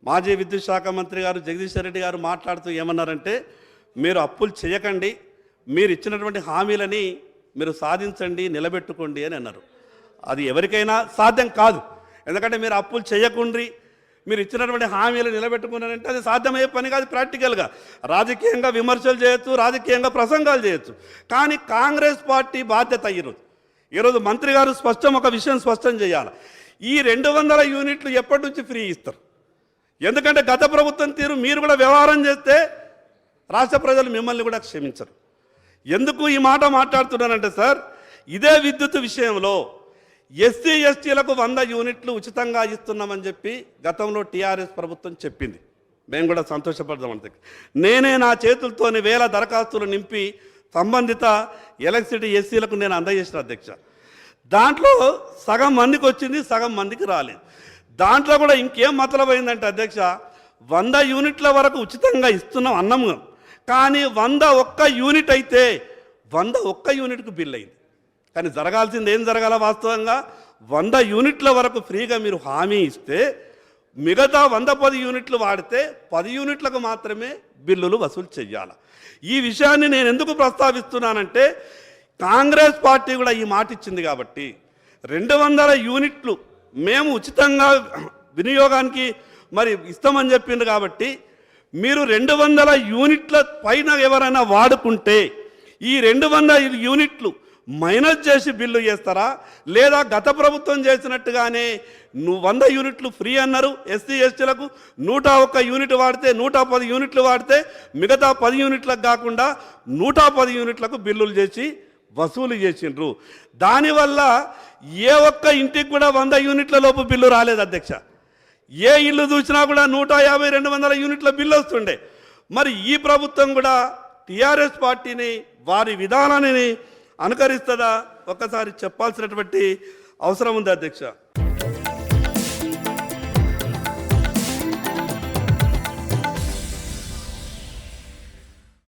మాజీ విద్యుత్ శాఖ మంత్రి గారు జగదీశ్వర్ రెడ్డి గారు మాట్లాడుతూ ఏమన్నారంటే, మీరు అప్పులు చేయకండి, మీరు ఇచ్చినటువంటి హామీలని మీరు సాధించండి, నిలబెట్టుకోండి అని అన్నారు. అది ఎవరికైనా సాధ్యం కాదు. ఎందుకంటే మీరు అప్పులు చేయకుండ్రి, మీరు ఇచ్చినటువంటి హామీలు నిలబెట్టుకున్నారంటే అది సాధ్యమయ్యే పని కాదు. ప్రాక్టికల్గా రాజకీయంగా విమర్శలు చేయొచ్చు, రాజకీయంగా ప్రసంగాలు చేయొచ్చు. కానీ కాంగ్రెస్ పార్టీ బాధ్యత ఈరోజు మంత్రి గారు ఒక విషయం స్పష్టం చేయాలి. ఈ 200 యూనిట్లు ఎప్పటి నుంచి ఫ్రీ ఇస్తారు? ఎందుకంటే గత ప్రభుత్వం తీరు మీరు కూడా వ్యవహారం చేస్తే రాష్ట్ర ప్రజలు మిమ్మల్ని కూడా క్షమించరు. ఎందుకు ఈ మాట మాట్లాడుతున్నానంటే సార్, ఇదే విద్యుత్ విషయంలో ఎస్సీ ఎస్టీలకు 100 యూనిట్లు ఉచితంగా ఇస్తున్నామని చెప్పి గతంలో టీఆర్ఎస్ ప్రభుత్వం చెప్పింది. మేము కూడా సంతోషపడదాం. అంతే, నేనే నా చేతులతోని 1000 దరఖాస్తులు నింపి సంబంధిత ఎలక్ట్రిసిటీ ఎస్సీలకు నేను అందజేసిన అధ్యక్ష. దాంట్లో సగం మందికి వచ్చింది, సగం మందికి రాలేదు. దాంట్లో కూడా ఇంకేం మతలమైందంటే అధ్యక్ష, 100 యూనిట్ల వరకు ఉచితంగా ఇస్తున్నాం అన్నాము, కానీ 101 యూనిట్ అయితే 101 యూనిట్కు బిల్ అయింది. కానీ జరగాల్సింది ఏం జరగాల? వాస్తవంగా 100 యూనిట్ల వరకు ఫ్రీగా మీరు హామీ ఇస్తే మిగతా 110 యూనిట్లు వాడితే 10 యూనిట్లకు మాత్రమే బిల్లులు వసూలు చేయాలి. ఈ విషయాన్ని నేను ఎందుకు ప్రస్తావిస్తున్నానంటే, కాంగ్రెస్ పార్టీ కూడా ఈ మాట ఇచ్చింది కాబట్టి 200 యూనిట్లు మేము ఉచితంగా వినియోగానికి మరి ఇస్తామని చెప్పింది కాబట్టి మీరు 200 యూనిట్ల పైన ఎవరైనా వాడుకుంటే ఈ 200 యూనిట్లు మైనస్ చేసి బిల్లు చేస్తారా, లేదా గత ప్రభుత్వం చేసినట్టుగానే 100 యూనిట్లు ఫ్రీ అన్నారు ఎస్సీ ఎస్టీలకు, 101 యూనిట్ వాడితే 110 యూనిట్లు వాడితే మిగతా 10 యూనిట్లకు కాకుండా 110 యూనిట్లకు బిల్లులు చేసి వసూలు చేసిండ్రు. దానివల్ల ఏ ఒక్క ఇంటికి కూడా 100 యూనిట్ల లోపు బిల్లు రాలేదు అధ్యక్ష. ఏ ఇల్లు చూసినా కూడా 150-200 యూనిట్ల బిల్లు వస్తుండే. మరి ఈ ప్రభుత్వం కూడా టీఆర్ఎస్ పార్టీని వారి విధానాన్ని అనుకరిస్తుందా? ఒక్కసారి చెప్పాల్సినటువంటి అవసరం ఉంది అధ్యక్ష.